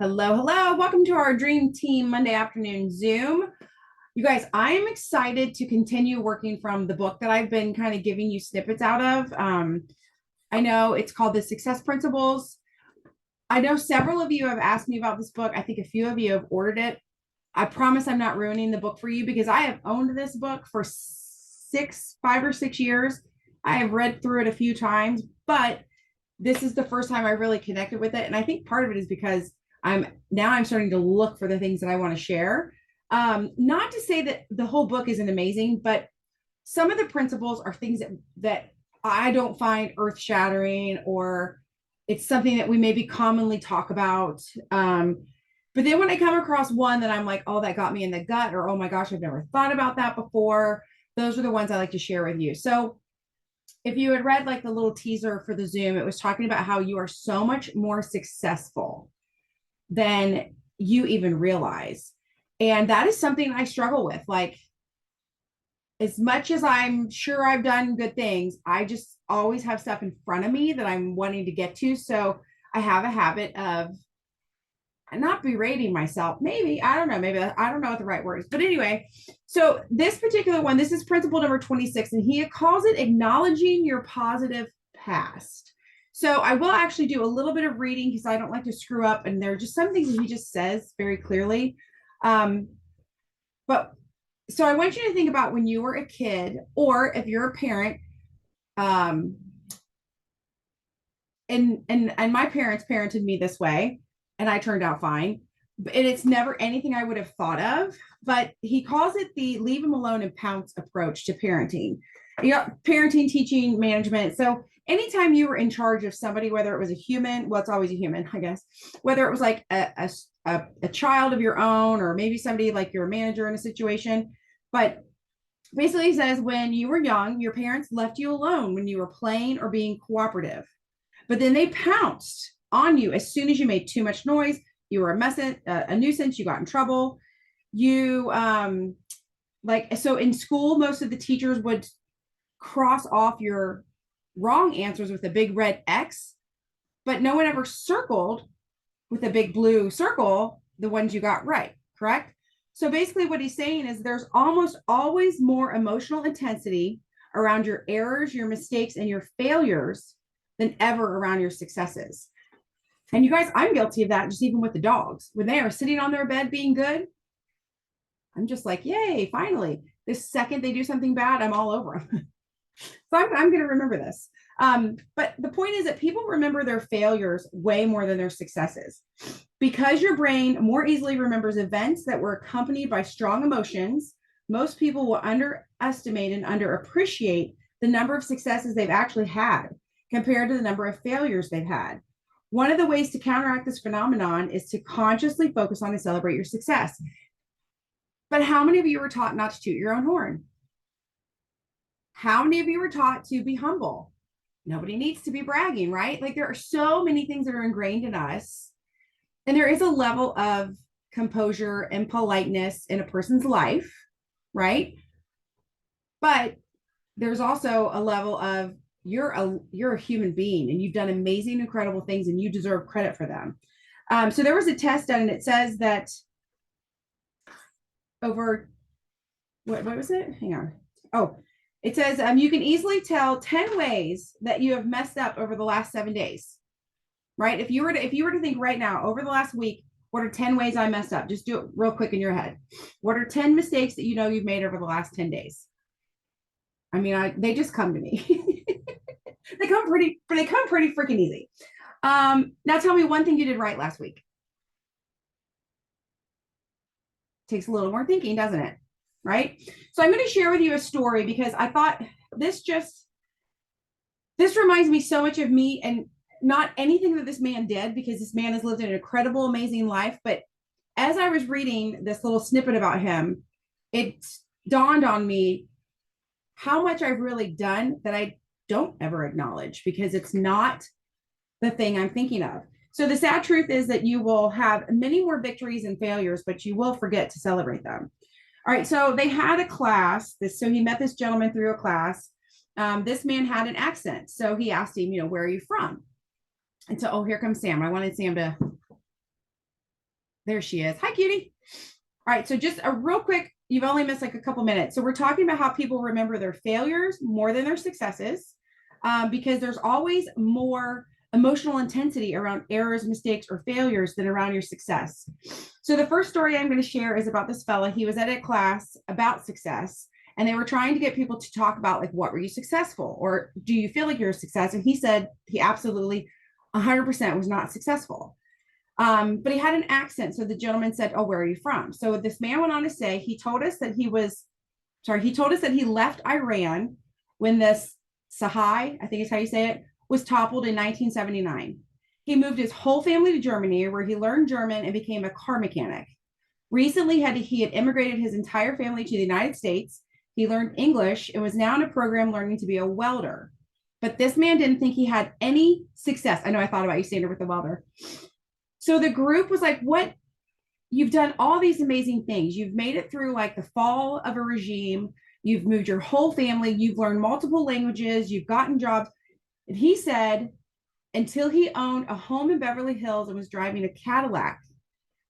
Hello, hello. Welcome to our Dream Team Monday afternoon Zoom. You guys, I am excited to continue working from the book that I've been kind of giving you snippets out of. I know it's called The Success Principles. I know several of you have asked me about this book. I think a few of you have ordered it. I promise I'm not ruining the book for you because I have owned this book for 5 or 6 years. I have read through it a few times, but this is the first time I really connected with it. And I think part of it is because I'm starting to look for the things that I want to share. Not to say that the whole book isn't amazing, but some of the principles are things that I don't find earth shattering, or it's something that we maybe commonly talk about. But then when I come across one that I'm like, oh, that got me in the gut, or oh my gosh, I've never thought about that before, those are the ones I like to share with you. So if you had read like the little teaser for the Zoom, it was talking about how you are so much more successful than you even realize. And that is something I struggle with. Like, as much as I'm sure I've done good things, I just always have stuff in front of me that I'm wanting to get to. So I have a habit of not berating myself. Maybe, I don't know. Maybe I don't know what the right word is. But anyway, so this particular one, this is principle number 26, and he calls it acknowledging your positive past. So I will actually do a little bit of reading because I don't like to screw up. And there are just some things that he just says very clearly. But so I want you to think about when you were a kid, or if you're a parent, um, and my parents parented me this way, and I turned out fine. And it's never anything I would have thought of. But he calls it the leave them alone and pounce approach to parenting. Parenting, teaching, management. So anytime you were in charge of somebody, whether it was a human, well, it's always a human, I guess, whether it was like a child of your own, or maybe somebody like you're a manager in a situation. But basically, he says when you were young, your parents left you alone when you were playing or being cooperative. But then they pounced on you as soon as you made too much noise. You were a nuisance. You got in trouble. You like so in school, most of the teachers would cross off your wrong answers with a big red X, but no one ever circled with a big blue circle the ones you got right. Correct. So basically, what he's saying is there's almost always more emotional intensity around your errors, your mistakes, and your failures than ever around your successes. And you guys, I'm guilty of that, just even with the dogs. When they are sitting on their bed being good, I'm just like, yay, finally. The second they do something bad, I'm all over them. So I'm going to remember this. But the point is that people remember their failures way more than their successes. Because your brain more easily remembers events that were accompanied by strong emotions, most people will underestimate and underappreciate the number of successes they've actually had compared to the number of failures they've had. One of the ways to counteract this phenomenon is to consciously focus on and celebrate your success. But how many of you were taught not to toot your own horn? How many of you were taught to be humble? Nobody needs to be bragging, right? Like, there are so many things that are ingrained in us. And there is a level of composure and politeness in a person's life, right? But there's also a level of you're a human being, and you've done amazing, incredible things, and you deserve credit for them. So there was a test done, and it says that over what was it? Hang on. Oh, it says you can easily tell 10 ways that you have messed up over the last 7 days. Right? If you were to think right now over the last week, what are 10 ways I messed up? Just do it real quick in your head. What are 10 mistakes that you know you've made over the last 10 days? I mean, they just come to me. they come pretty freaking easy. Now tell me one thing you did right last week. Takes a little more thinking, doesn't it? Right? So I'm going to share with you a story because I thought this reminds me so much of me, and not anything that this man did, because this man has lived an incredible, amazing life. But as I was reading this little snippet about him, it dawned on me how much I've really done that I don't ever acknowledge, because it's not the thing I'm thinking of. So the sad truth is that you will have many more victories and failures, but you will forget to celebrate them. All right. So they had a class. So he met this gentleman through a class. This man had an accent. So he asked him, where are you from? And so, oh, here comes Sam. I wanted Sam to There she is. Hi, cutie. All right. So just a real quick, you've only missed like a couple minutes. So we're talking about how people remember their failures more than their successes, because there's always more emotional intensity around errors, mistakes, or failures than around your success. So the first story I'm going to share is about this fella. He was at a class about success, and they were trying to get people to talk about, like, what were you successful, or do you feel like you're a success? And he said he absolutely 100% was not successful. But he had an accent. So the gentleman said, "Oh, where are you from?" So this man went on to say, he told us that he left Iran when this Sahai, I think is how you say it, was toppled in 1979. He moved his whole family to Germany, where he learned German and became a car mechanic. Recently, he had immigrated his entire family to the United States. He learned English and was now in a program learning to be a welder. But this man didn't think he had any success. I know I thought about you, Sandra, with the welder. So the group was like, "What? You've done all these amazing things. You've made it through like the fall of a regime. You've moved your whole family. You've learned multiple languages. You've gotten jobs." And he said, until he owned a home in Beverly Hills and was driving a Cadillac,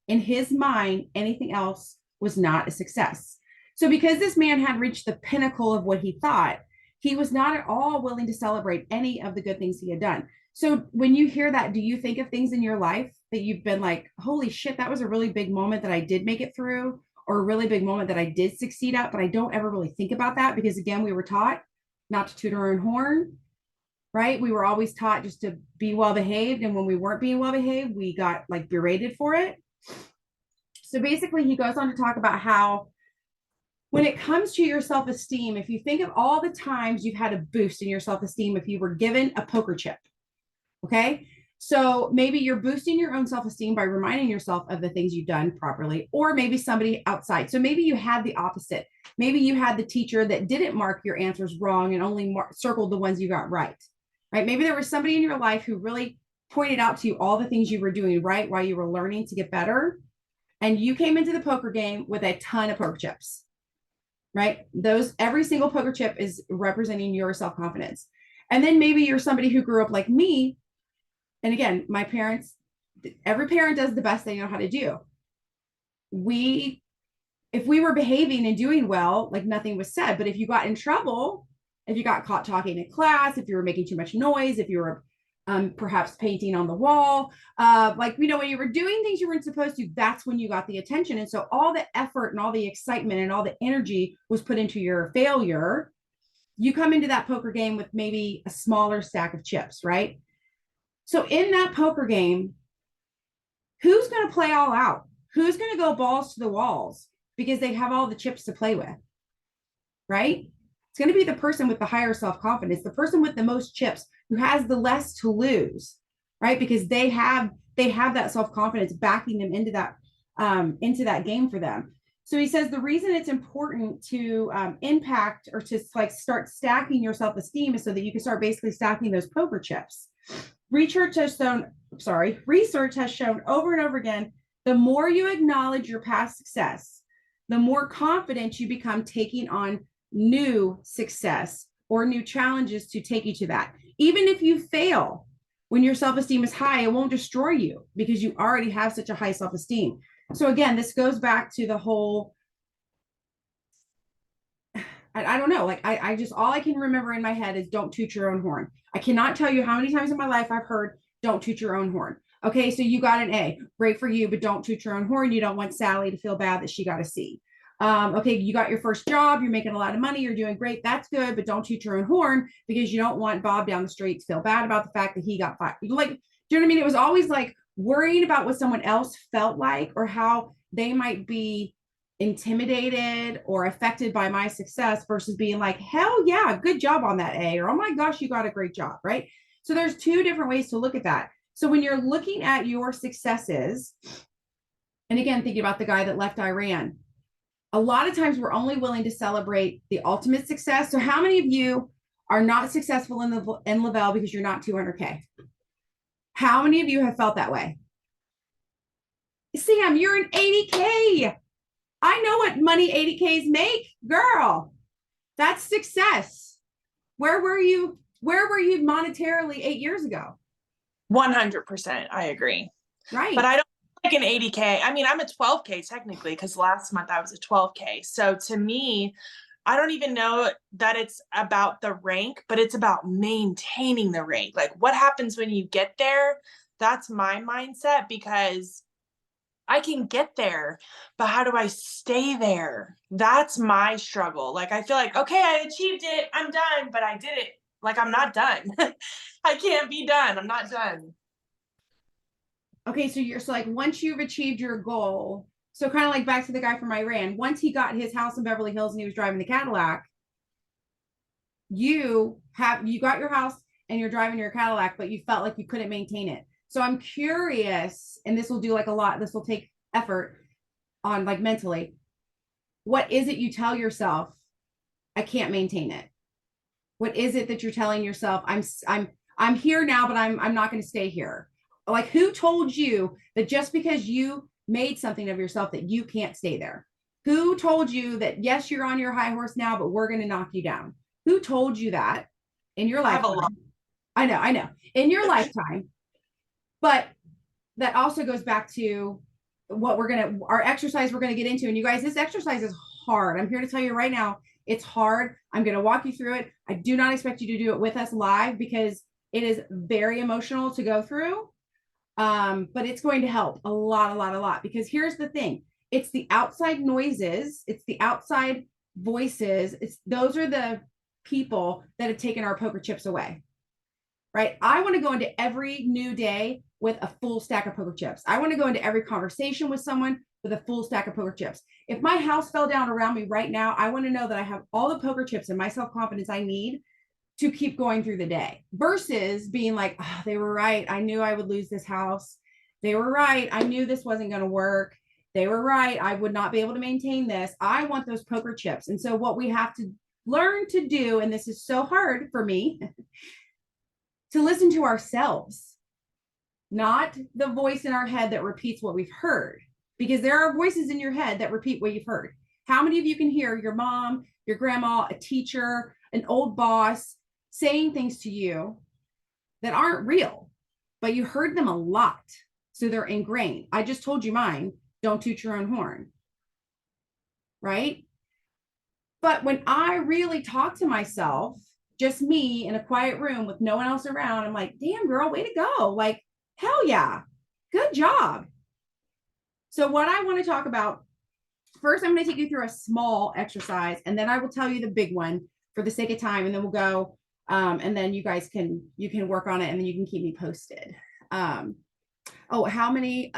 in his mind, anything else was not a success. So because this man had reached the pinnacle of what he thought, he was not at all willing to celebrate any of the good things he had done. So when you hear that, do you think of things in your life that you've been like, "Holy shit, that was a really big moment that I did make it through," or a really big moment that I did succeed at, but I don't ever really think about that because, again, we were taught not to toot our own horn, right? We were always taught just to be well behaved. And when we weren't being well behaved, we got like berated for it. So basically, he goes on to talk about how when it comes to your self-esteem, if you think of all the times you've had a boost in your self-esteem, if you were given a poker chip, okay? So maybe you're boosting your own self-esteem by reminding yourself of the things you've done properly, or maybe somebody outside. So maybe you had the opposite. Maybe you had the teacher that didn't mark your answers wrong and only circled the ones you got right, right? Maybe there was somebody in your life who really pointed out to you all the things you were doing right while you were learning to get better. And you came into the poker game with a ton of poker chips, right? Every single poker chip is representing your self-confidence. And then maybe you're somebody who grew up like me. And again, my parents, every parent does the best they know how to do. If we were behaving and doing well, like nothing was said. But if you got in trouble, if you got caught talking in class, if you were making too much noise, if you were perhaps painting on the wall, when you were doing things you weren't supposed to, that's when you got the attention. And so all the effort and all the excitement and all the energy was put into your failure. You come into that poker game with maybe a smaller stack of chips, right? So in that poker game, who's going to play all out? Who's going to go balls to the walls because they have all the chips to play with, right? It's going to be the person with the higher self-confidence, the person with the most chips who has the less to lose, right? Because they have that self-confidence backing them into that game for them. So he says the reason it's important to impact or to like start stacking your self-esteem is so that you can start basically stacking those poker chips. Research has shown over and over again, the more you acknowledge your past success, the more confident you become taking on new success or new challenges to take you to that. Even if you fail, when your self-esteem is high, it won't destroy you because you already have such a high self-esteem. So again, this goes back to the whole, I don't know, like I just, all I can remember in my head is don't toot your own horn. I cannot tell you how many times in my life I've heard don't toot your own horn. Okay, so you got an A, great for you, but don't toot your own horn. You don't want Sally to feel bad that she got a C. Okay, you got your first job, you're making a lot of money, you're doing great, that's good, but don't toot your own horn because you don't want Bob down the street to feel bad about the fact that he got fired. Like, do you know what I mean? It was always like worrying about what someone else felt like or how they might be intimidated or affected by my success versus being like, hell yeah, good job on that A, or oh my gosh, you got a great job, right? So there's two different ways to look at that. So when you're looking at your successes, and again, thinking about the guy that left Iran, a lot of times we're only willing to celebrate the ultimate success. So how many of you are not successful in Lavelle because you're not 200K? How many of you have felt that way? Sam, you're an 80K. I know what money 80Ks make, girl. That's success. Where were you monetarily 8 years ago? 100%. I agree. Right. But like an 80K. I mean, I'm a 12K technically because last month I was a 12K. So to me, I don't even know that it's about the rank, but it's about maintaining the rank. Like what happens when you get there? That's my mindset because I can get there, but how do I stay there? That's my struggle. Like I feel like, okay, I achieved it. I'm done, but I did it. Like I'm not done. I can't be done. I'm not done. Okay, so you're so like once you've achieved your goal, so kind of like back to the guy from Iran, once he got his house in Beverly Hills and he was driving the Cadillac, you got your house and you're driving your Cadillac, but you felt like you couldn't maintain it. So I'm curious, and this will do like a lot, this will take effort on like mentally. What is it you tell yourself? I can't maintain it. What is it that you're telling yourself? I'm here now, but I'm not going to stay here. Like who told you that just because you made something of yourself that you can't stay there? Who told you that yes, you're on your high horse now, but we're going to knock you down? Who told you that in your I have a lot. lifetime? I know, in your lifetime. But that also goes back to what our exercise we're gonna get into. And you guys, this exercise is hard. I'm here to tell you right now, it's hard. I'm gonna walk you through it. I do not expect you to do it with us live because it is very emotional to go through. But it's going to help a lot. Because here's the thing: it's the outside noises, it's the outside voices. Those are the people that have taken our poker chips away. Right? I want to go into every new day with a full stack of poker chips. I want to go into every conversation with someone with a full stack of poker chips. If my house fell down around me right now, I want to know that I have all the poker chips and my self-confidence I need to keep going through the day versus being like, oh, they were right. I knew I would lose this house. They were right. I knew this wasn't going to work. They were right. I would not be able to maintain this. I want those poker chips. And so what we have to learn to do, and this is so hard for me, to listen to ourselves, not the voice in our head that repeats what we've heard, because there are voices in your head that repeat what you've heard. How many of you can hear your mom, your grandma, a teacher, an old boss saying things to you that aren't real, but you heard them a lot, so they're ingrained? I just told you mine. Don't toot your own horn, right? But when I really talk to myself, just me in a quiet room with no one else around, I'm like, damn girl, way to go. Like, hell yeah, good job. So what I want to talk about first, I'm going to take you through a small exercise, and then I will tell you the big one for the sake of time, and then we'll go, and then you guys can work on it, and then you can keep me posted. Oh, how many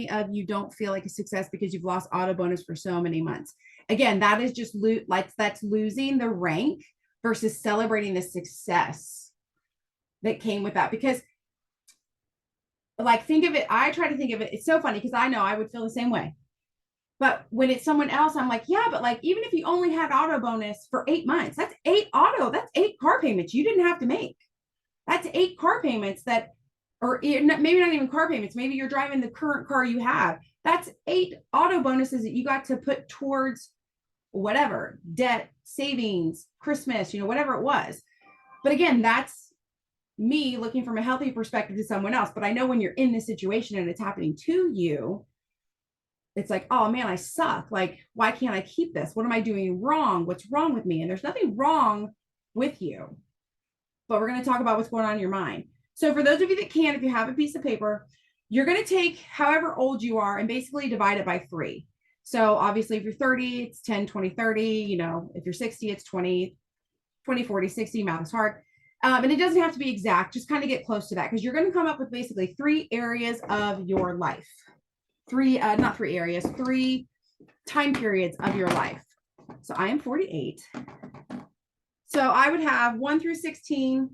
of you don't feel like a success because you've lost auto bonus for so many months? Again, that is just that's losing the rank versus celebrating the success that came with that. Because like, think of it, I try to think of it, it's so funny because I know I would feel the same way. But when it's someone else, I'm like, yeah, but like, even if you only had auto bonus for 8 months, that's 8 car payments you didn't have to make. That's 8 car payments or maybe not even car payments. Maybe you're driving the current car you have. That's 8 auto bonuses that you got to put towards whatever, debt, savings, Christmas, whatever it was. But again, that's me looking from a healthy perspective to someone else. But I know when you're in this situation and it's happening to you, it's like, oh man, I suck. Like, why can't I keep this? What am I doing wrong? What's wrong with me? And there's nothing wrong with you, but we're going to talk about what's going on in your mind. So for those of you that can, if you have a piece of paper, you're going to take however old you are and basically divide it by 3. So obviously if you're 30, it's 10, 20, 30, if you're 60, it's 20, 20, 40, 60, math is hard. And it doesn't have to be exact, just kind of get close to that, because you're going to come up with basically 3 areas of your life. 3 time periods of your life. So I am 48. So I would have 1 through 16,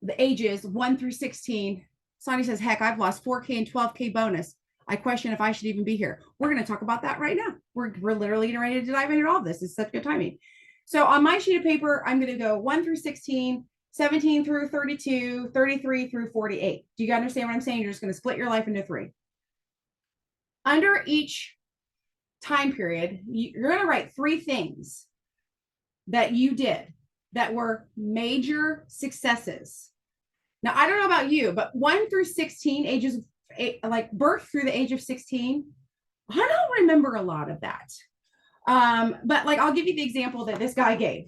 the ages 1 through 16. Sonny says, heck, I've lost 4K and 12K bonus. I question if I should even be here. We're going to talk about that right now. We're literally getting ready to dive into all of this. It's such good timing. So on my sheet of paper, I'm going to go 1 through 16, 17 through 32, 33 through 48. Do you understand what I'm saying? You're just going to split your life into 3. Under each time period, you're going to write 3 things that you did that were major successes. Now, I don't know about you, but 1 through 16, like birth through the age of 16, I don't remember a lot of that. But like, I'll give you the example that this guy gave.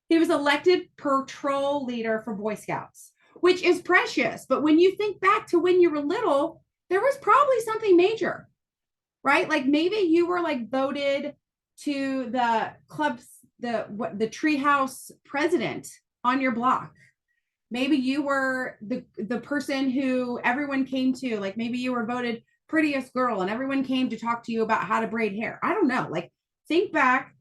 He was elected patrol leader for Boy Scouts, which is precious. But when you think back to when you were little, there was probably something major, right? Like maybe you were like voted to the club's the treehouse president on your block. Maybe you were the person who everyone came to, like maybe you were voted prettiest girl and everyone came to talk to you about how to braid hair. I don't know. Like think back.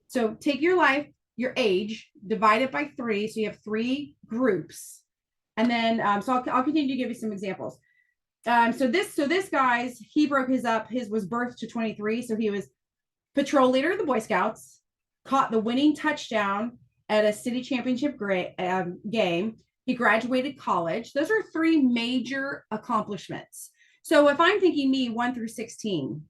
So take your life, your age, divide it by 3. So you have 3 groups. And then so I'll continue to give you some examples. So this guy's, he broke his up. His was birth to 23. So he was patrol leader of the Boy Scouts, caught the winning touchdown at a city championship game. He graduated college. Those are 3 major accomplishments. So if I'm thinking me 1 through 16,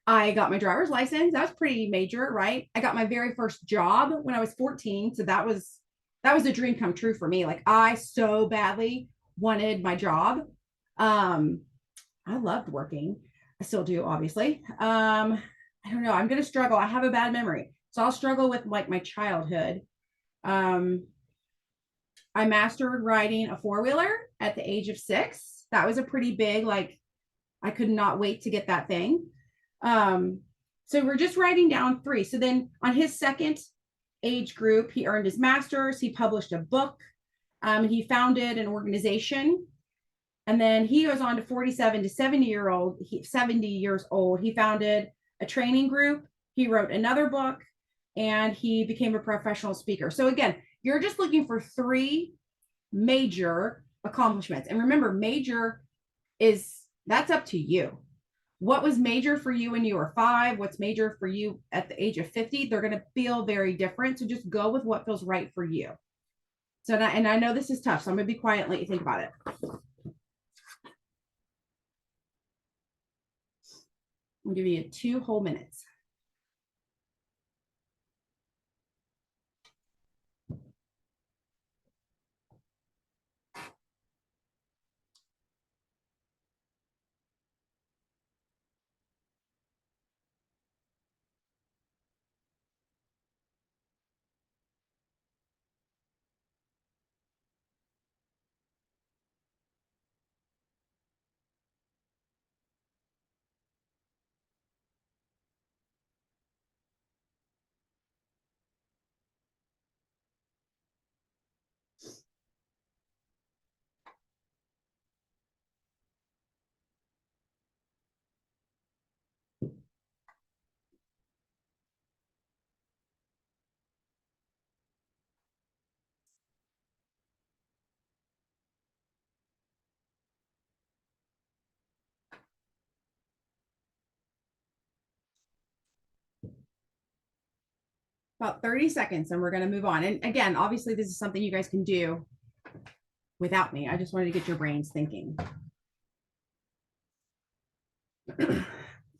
I got my driver's license. That was pretty major, right? I got my very first job when I was 14. So that was a dream come true for me. Like I so badly wanted my job. I loved working. I still do, obviously. I don't know. I'm going to struggle. I have a bad memory. So I'll struggle with like my childhood. I mastered riding a 4-wheeler at the age of 6. That was a pretty big, like, I could not wait to get that thing. So we're just writing down 3. So then on his second age group, he earned his master's. He published a book. He founded an organization. And then he goes on to 47 to 70 years old. He founded a training group. He wrote another book and he became a professional speaker. So again, you're just looking for 3 major accomplishments. And remember, major that's up to you. What was major for you when you were 5? What's major for you at the age of 50? They're going to feel very different. So just go with what feels right for you. So, and I know this is tough, so I'm going to be quiet and let you think about it. I'll give you 2 whole minutes. About 30 seconds and we're going to move on. And again, obviously this is something you guys can do without me. I just wanted to get your brains thinking.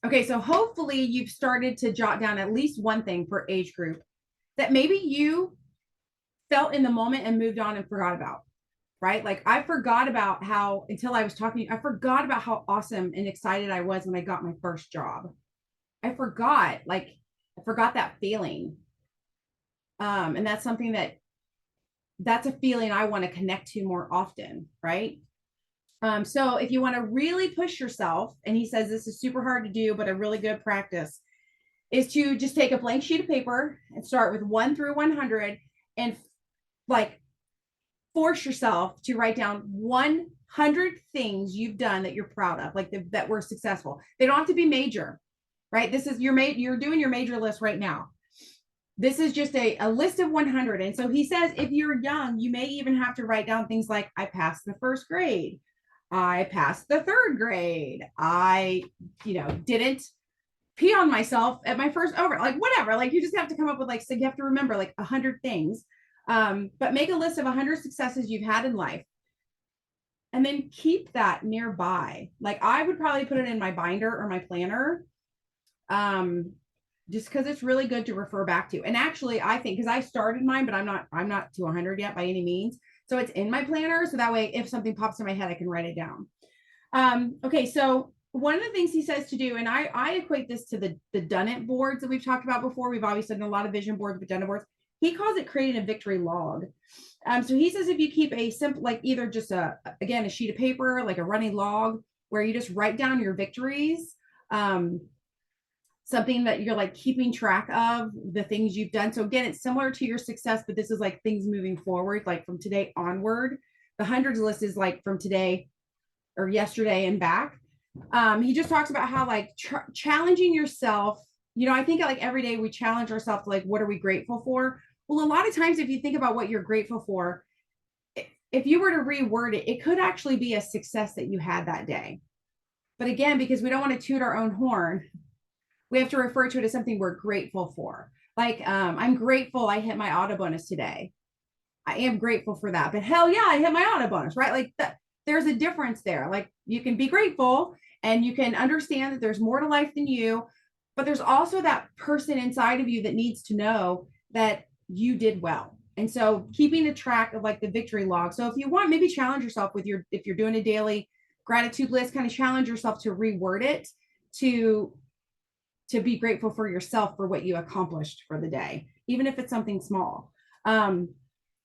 Okay, so hopefully you've started to jot down at least one thing per age group that maybe you felt in the moment and moved on and forgot about, right? Like I forgot about how, until I was talking to you, I forgot about how awesome and excited I was when I got my first job. I forgot that feeling. And that's something that's a feeling I want to connect to more often, right? So if you want to really push yourself, and he says this is super hard to do, but a really good practice is to just take a blank sheet of paper and start with 1 through 100 and like force yourself to write down 100 things you've done that you're proud of, like that were successful. They don't have to be major, right? This is you're doing your major list right now. This is just a list of 100. And so he says, if you're young, you may even have to write down things like, I passed the 1st grade. I passed the 3rd grade. I, didn't pee on myself at my first over, like whatever. Like you just have to come up with so you have to remember like 100 things. But make a list of 100 successes you've had in life. And then keep that nearby. Like I would probably put it in my binder or my planner. Just because it's really good to refer back to. And actually, I think because I started mine, but I'm not to 100 yet by any means. So it's in my planner. So that way, if something pops in my head, I can write it down. Okay. So one of the things he says to do, and I equate this to the done it boards that we've talked about before. We've obviously done a lot of vision boards, but done it boards. He calls it creating a victory log. So he says if you keep a simple, like either just a sheet of paper, like a running log, where you just write down your victories, something that you're like keeping track of the things you've done. So again, it's similar to your success, but this is like things moving forward, like from today onward. The hundreds list is like from today or yesterday and back. He just talks about how like challenging yourself. I think like every day we challenge ourselves to like, what are we grateful for? Well, a lot of times, if you think about what you're grateful for, if you were to reword it, it could actually be a success that you had that day. But again, because we don't want to toot our own horn, we have to refer to it as something we're grateful for. Like, I'm grateful I hit my auto bonus today. I am grateful for that. But hell yeah, I hit my auto bonus, right? Like that, there's a difference there. Like you can be grateful and you can understand that there's more to life than you, but there's also that person inside of you that needs to know that you did well. And so keeping a track of like the victory log. So if you want, maybe challenge yourself with if you're doing a daily gratitude list, kind of challenge yourself to reword it to be grateful for yourself for what you accomplished for the day, even if it's something small.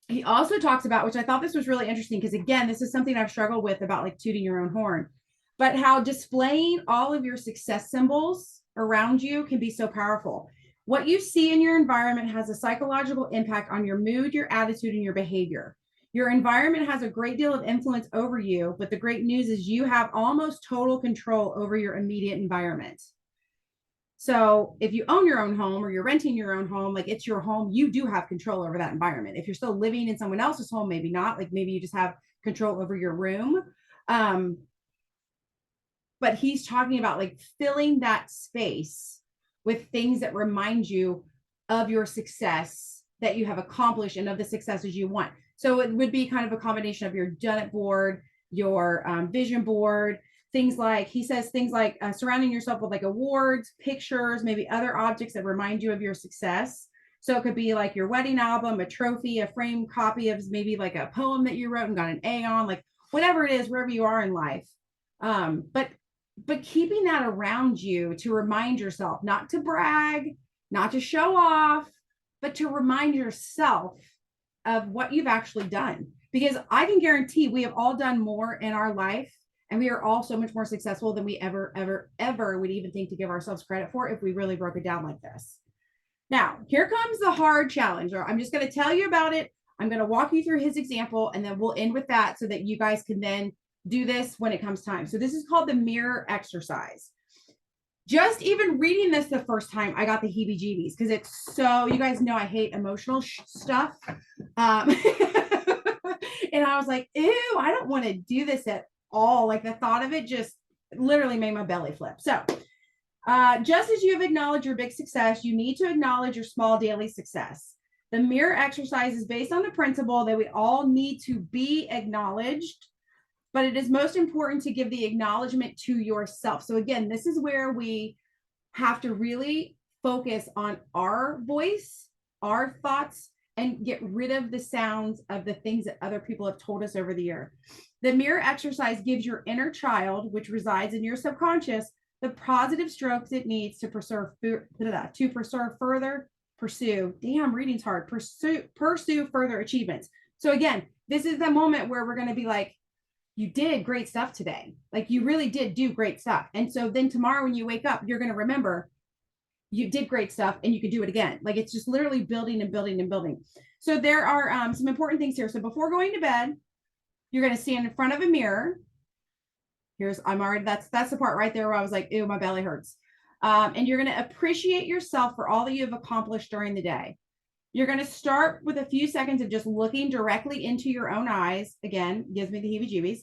He also talks about, which I thought this was really interesting, because again, this is something I've struggled with about like tooting your own horn, but how displaying all of your success symbols around you can be so powerful. What you see in your environment has a psychological impact on your mood, your attitude, and your behavior. Your environment has a great deal of influence over you, but the great news is you have almost total control over your immediate environment. So if you own your own home or you're renting your own home, like it's your home, you do have control over that environment. If you're still living in someone else's home, maybe not, like maybe you just have control over your room. But he's talking about like filling that space with things that remind you of your success that you have accomplished and of the successes you want. So it would be kind of a combination of your done it board, your vision board, things like, he says things like surrounding yourself with like awards, pictures, maybe other objects that remind you of your success. So it could be like your wedding album, a trophy, a framed copy of maybe like a poem that you wrote and got an A on, like whatever it is, wherever you are in life. But keeping that around you to remind yourself, not to brag, not to show off, but to remind yourself of what you've actually done. Because I can guarantee we have all done more in our life, and we are all so much more successful than we ever would even think to give ourselves credit for if we really broke it down like this. Now, here comes the hard challenge. I'm just going to tell you about it. I'm going to walk you through his example, and then we'll end with that so that you guys can then do this when it comes time. So this is called the mirror exercise. Just even reading this the first time, I got the heebie-jeebies because it's so, you guys know I hate emotional stuff. And I was like, ew, I don't want to do this at all. Like the thought of it just literally made my belly flip. So just as you have acknowledged your big success, you need to acknowledge your small daily success. The mirror exercise is based on the principle that we all need to be acknowledged, but it is most important to give the acknowledgement to yourself. So again, this is where we have to really focus on our voice, our thoughts, and get rid of the sounds of the things that other people have told us over the year. The mirror exercise gives your inner child, which resides in your subconscious, the positive strokes it needs to pursue further achievements. So again, this is the moment where we're going to be like, you did great stuff today. Like you really did do great stuff. And so then tomorrow when you wake up, you're going to remember you did great stuff and you could do it again. Like it's just literally building and building and building. So there are some important things here. So before going to bed, you're going to stand in front of a mirror. That's the part right there where I was like, ew, my belly hurts. And you're going to appreciate yourself for all that you have accomplished during the day. You're going to start with a few seconds of just looking directly into your own eyes. Again, gives me the heebie-jeebies.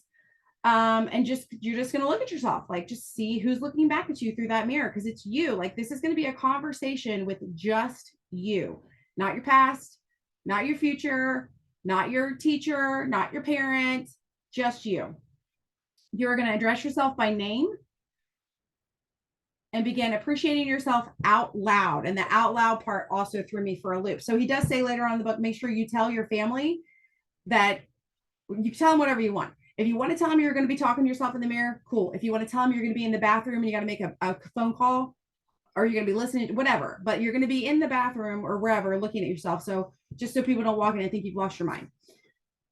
And you're just going to look at yourself, like just see who's looking back at you through that mirror, because it's you. Like this is going to be a conversation with just you, not your past, not your future, not your teacher, not your parents, just you. You're going to address yourself by name and begin appreciating yourself out loud. And the out loud part also threw me for a loop. So he does say later on in the book, make sure you tell your family that You tell them whatever you want. If you want to tell them you're going to be talking to yourself in the mirror, cool. If you want to tell them you're going to be in the bathroom and you got to make a phone call, or you're going to be listening, whatever, but you're going to be in the bathroom or wherever looking at yourself. So just so people don't walk in and think you've lost your mind.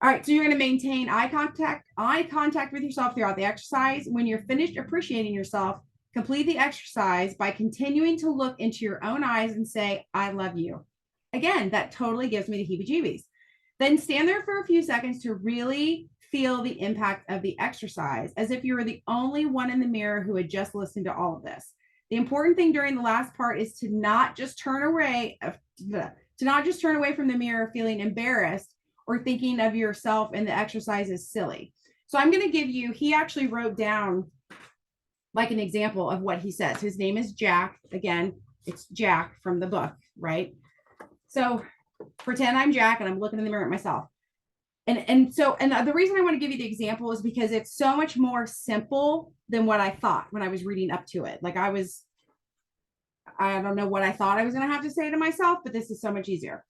All right, so you're going to maintain eye contact with yourself throughout the exercise. When you're finished appreciating yourself, complete the exercise by continuing to look into your own eyes and say, I love you. Again, that totally gives me the heebie-jeebies. Then stand there for a few seconds to really feel the impact of the exercise, as if you were the only one in the mirror who had just listened to all of this. The important thing during the last part is to not just turn away from the mirror feeling embarrassed or thinking of yourself and the exercise is silly. So I'm going to give you, he actually wrote down like an example of what he says. His name is Jack. Again, it's Jack from the book, right? So pretend I'm Jack and I'm looking in the mirror at myself. And the reason I want to give you the example is because it's so much more simple than what I thought when I was reading up to it. Like I don't know what I thought I was going to have to say to myself, but this is so much easier.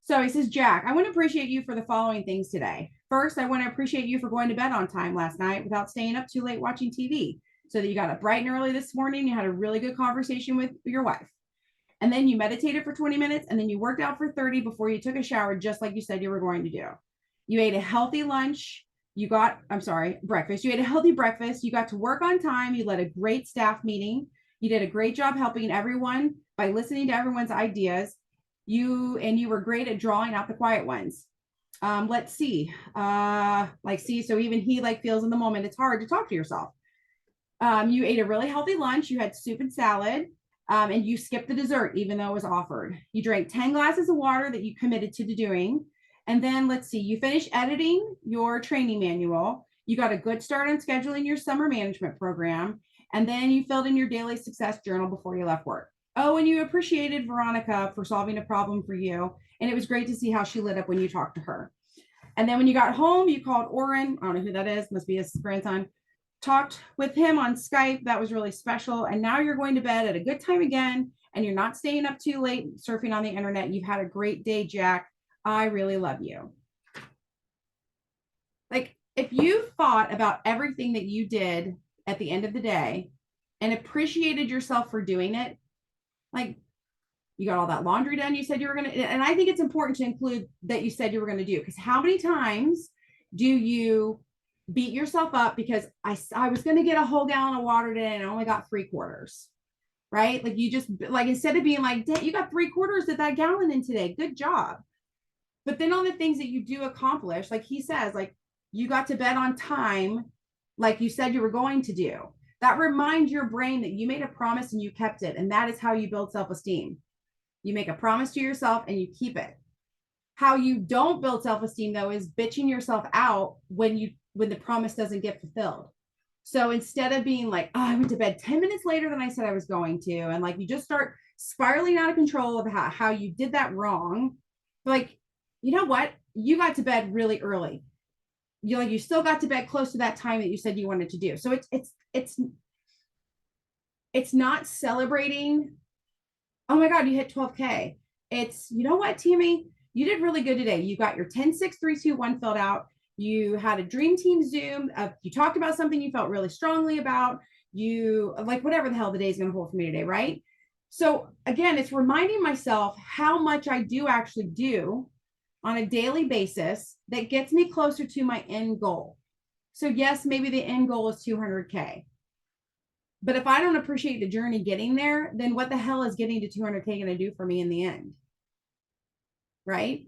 So he says, Jack, I want to appreciate you for the following things today. First, I want to appreciate you for going to bed on time last night without staying up too late watching TV, so that you got up bright and early this morning. You had a really good conversation with your wife. And then you meditated for 20 minutes and then you worked out for 30 before you took a shower, just like you said you were going to do. You ate a healthy breakfast. You ate a healthy breakfast. You got to work on time. You led a great staff meeting. You did a great job helping everyone by listening to everyone's ideas. You were great at drawing out the quiet ones. Let's see. So even he feels in the moment, it's hard to talk to yourself. You ate a really healthy lunch. You had soup and salad. And you skipped the dessert, even though it was offered. You drank 10 glasses of water that you committed to doing. And then let's see, you finished editing your training manual. You got a good start on scheduling your summer management program. And then you filled in your daily success journal before you left work. Oh, and you appreciated Veronica for solving a problem for you. And it was great to see how she lit up when you talked to her. And then when you got home, you called Oren. I don't know who that is. Must be his grandson. Talked with him on Skype. That was really special. And now you're going to bed at a good time again, and you're not staying up too late surfing on the internet. You've had a great day, Jack. I really love you. Like, if you thought about everything that you did at the end of the day and appreciated yourself for doing it, like you got all that laundry done you said you were going to, and I think it's important to include that you said you were going to do, because how many times do you beat yourself up because I was going to get a whole gallon of water today and I only got 3/4, right? Like you just instead of being like, you got 3/4 of that gallon in today, good job. But then on the things that you do accomplish, like he says, like you got to bed on time, like you said you were going to do, that reminds your brain that you made a promise and you kept it. And that is how you build self-esteem. You make a promise to yourself and you keep it. How you don't build self-esteem though is bitching yourself out when the promise doesn't get fulfilled. So instead of being like, oh, I went to bed 10 minutes later than I said I was going to, and like you just start spiraling out of control of how you did that wrong, like, you know what? You got to bed really early. You still got to bed close to that time that you said you wanted to do. So it's not celebrating, oh my God, you hit 12K. It's, you know what, Tammy, you did really good today. You got your 10, 6, 3, 2, 1 filled out. You had a dream team Zoom. You talked about something you felt really strongly about. You like whatever the hell the day is going to hold for me today, right? So again, it's reminding myself how much I do actually do on a daily basis that gets me closer to my end goal. So yes, maybe the end goal is 200K. But if I don't appreciate the journey getting there, then what the hell is getting to 200K going to do for me in the end? Right?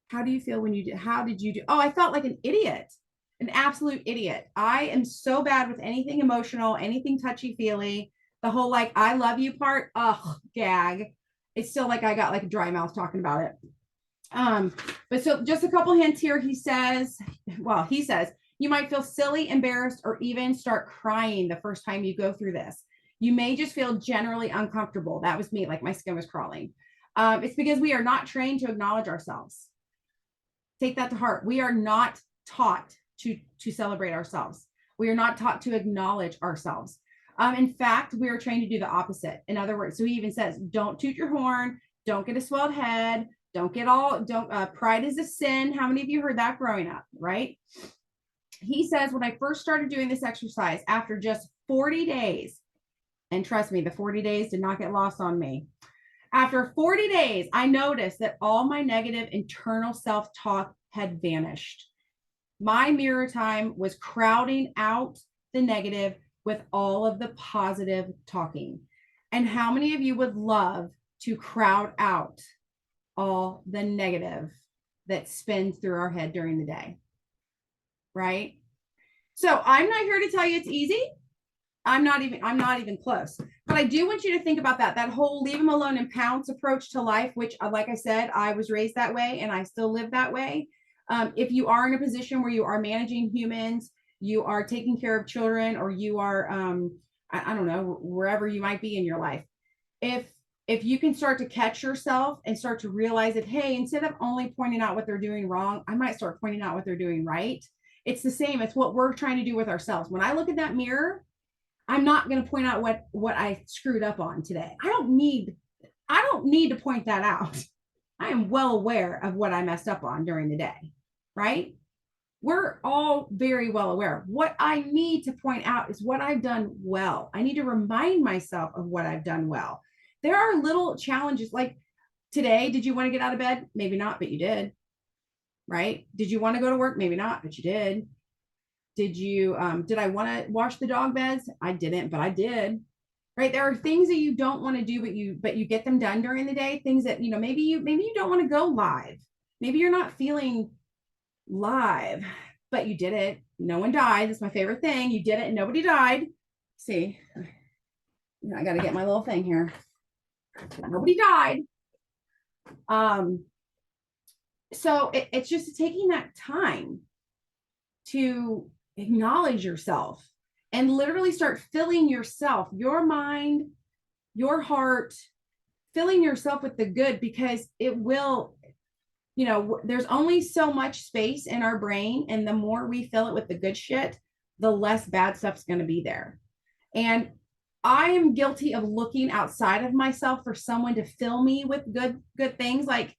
How do you feel when you did? How did you do? Oh, I felt like an idiot, an absolute idiot. I am so bad with anything emotional, anything touchy-feely. The whole like, I love you part, ugh, gag. It's still like I got like a dry mouth talking about it. But so just a couple hints here. He says, you might feel silly, embarrassed, or even start crying the first time you go through this. You may just feel generally uncomfortable. That was me, like my skin was crawling. It's because we are not trained to acknowledge ourselves. Take that to heart. We are not taught to celebrate ourselves. We are not taught to acknowledge ourselves. In fact, we are trained to do the opposite. In other words, so he even says, don't toot your horn, don't get a swelled head, Pride is a sin. How many of you heard that growing up, right? He says, when I first started doing this exercise, after just 40 days, and trust me, the 40 days did not get lost on me. After 40 days, I noticed that all my negative internal self-talk had vanished. My mirror time was crowding out the negative with all of the positive talking. And how many of you would love to crowd out all the negative that spins through our head during the day? Right? So I'm not here to tell you it's easy. I'm not even close. But I do want you to think about that whole leave them alone and pounce approach to life, which, like I said, I was raised that way and I still live that way. If you are in a position where you are managing humans, you are taking care of children, or you are, I don't know, wherever you might be in your life, if you can start to catch yourself and start to realize that, hey, instead of only pointing out what they're doing wrong, I might start pointing out what they're doing right. It's the same. It's what we're trying to do with ourselves. When I look at that mirror, I'm not going to point out what I screwed up on today. I don't need to point that out. I am well aware of what I messed up on during the day, right? We're all very well aware. What I need to point out is what I've done well. I need to remind myself of what I've done well. There are little challenges like today. Did you want to get out of bed? Maybe not, but you did, right? Did you want to go to work? Maybe not, but you did. Did I want to wash the dog beds? I didn't, but I did. Right? There are things that you don't want to do, but you get them done during the day. Things that, maybe you don't want to go live. Maybe you're not feeling live, but you did it. No one died. That's my favorite thing. You did it and nobody died. See, I got to get my little thing here. Nobody died. So it's just taking that time to acknowledge yourself and literally start filling yourself, your mind, your heart, filling yourself with the good, because it will, there's only so much space in our brain. And the more we fill it with the good shit, the less bad stuff's going to be there. And I am guilty of looking outside of myself for someone to fill me with good things. Like,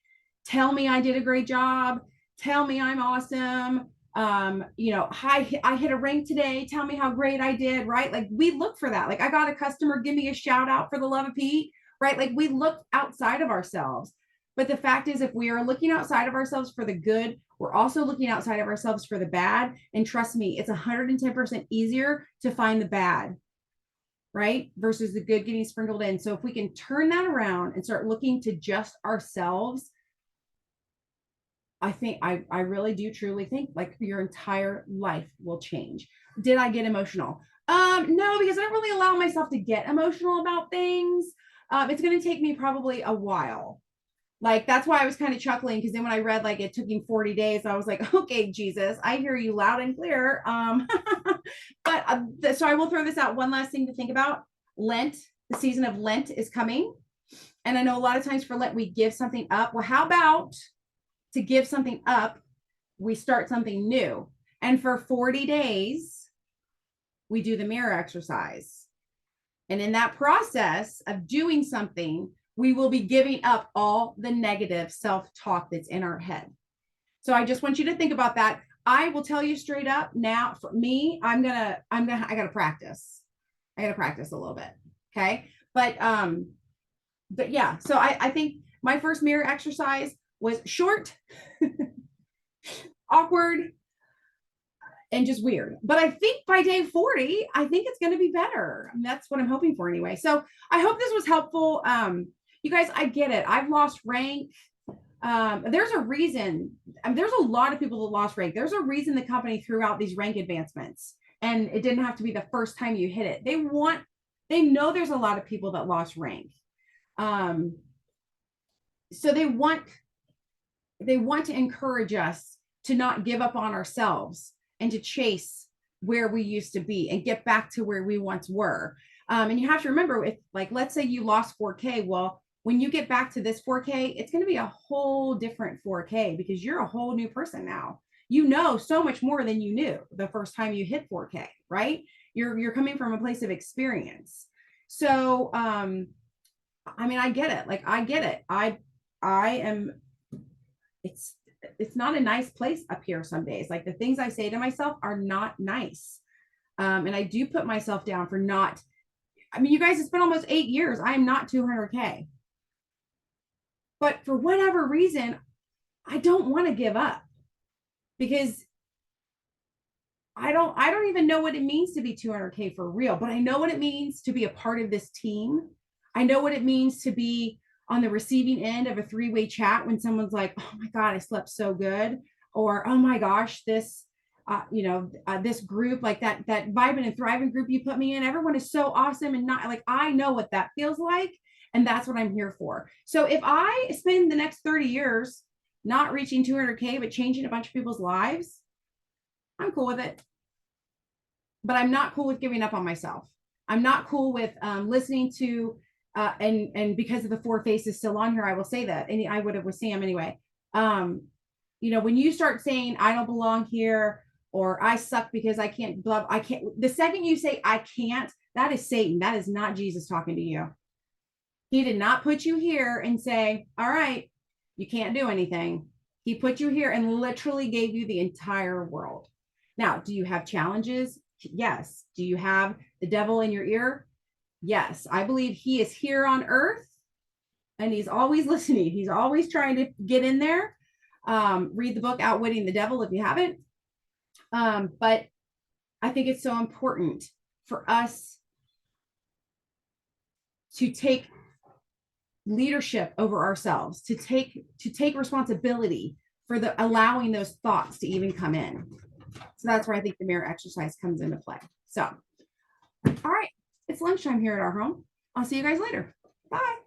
tell me I did a great job. Tell me I'm awesome. Hi, I hit a rank today. Tell me how great I did, right? Like, we look for that. Like, I got a customer, give me a shout out for the love of Pete, right? Like, we look outside of ourselves. But the fact is, if we are looking outside of ourselves for the good, we're also looking outside of ourselves for the bad. And trust me, it's 110% easier to find the bad, right? Versus the good getting sprinkled in. So if we can turn that around and start looking to just ourselves, I think I really do truly think like your entire life will change. Did I get emotional? No, because I don't really allow myself to get emotional about things. It's going to take me probably a while. Like, that's why I was kind of chuckling, because then when I read like it took him 40 days, I was like, okay, Jesus, I hear you loud and clear. So I will throw this out. One last thing to think about. Lent, the season of Lent is coming. And I know a lot of times for Lent, we give something up. Well, how about to give something up, we start something new? And for 40 days, we do the mirror exercise. And in that process of doing something, we will be giving up all the negative self-talk that's in our head. So I just want you to think about that. I will tell you straight up now, for me, I gotta practice. I gotta practice a little bit. Okay. But yeah, so I think my first mirror exercise was short, awkward, and just weird. But I think by day 40, I think it's going to be better. I mean, that's what I'm hoping for anyway. So I hope this was helpful. You guys, I get it. I've lost rank. There's a reason. I mean, there's a lot of people that lost rank. There's a reason the company threw out these rank advancements, and it didn't have to be the first time you hit it. They know there's a lot of people that lost rank. So they want to encourage us to not give up on ourselves and to chase where we used to be and get back to where we once were. And you have to remember, if, like, let's say you lost 4K, well, when you get back to this 4K, it's going to be a whole different 4K, because you're a whole new person now. You know so much more than you knew the first time you hit 4K, right? You're coming from a place of experience. So, I mean, I get it. Like, I get it. I am it's not a nice place up here some days. Like the things I say to myself are not nice. And I do put myself down for not, I mean, you guys, it's been almost 8 years. I am not 200K. But for whatever reason, I don't want to give up because I don't even know what it means to be 200K for real, but I know what it means to be a part of this team. I know what it means to be on the receiving end of a three-way chat when someone's like, oh my God, I slept so good. Or, oh my gosh, this, this group, like that Vibing and Thriving group you put me in, everyone is so awesome. And not like, I know what that feels like. And that's what I'm here for. So if I spend the next 30 years not reaching 200K, but changing a bunch of people's lives, I'm cool with it. But I'm not cool with giving up on myself. I'm not cool with listening to, and because of the 4 faces still on here, I will say that, and I would have with Sam anyway. When you start saying I don't belong here, or I suck because I can't, I can't. The second you say I can't, that is Satan. That is not Jesus talking to you. He did not put you here and say, all right, you can't do anything. He put you here and literally gave you the entire world. Now, do you have challenges? Yes. Do you have the devil in your ear? Yes. I believe he is here on earth and he's always listening. He's always trying to get in there. Read the book Outwitting the Devil if you haven't. But I think it's so important for us to take leadership over ourselves, to take responsibility for the allowing those thoughts to even come in. So that's where I think the mirror exercise comes into play. So, all right, it's lunchtime here at our home. I'll see you guys later. Bye.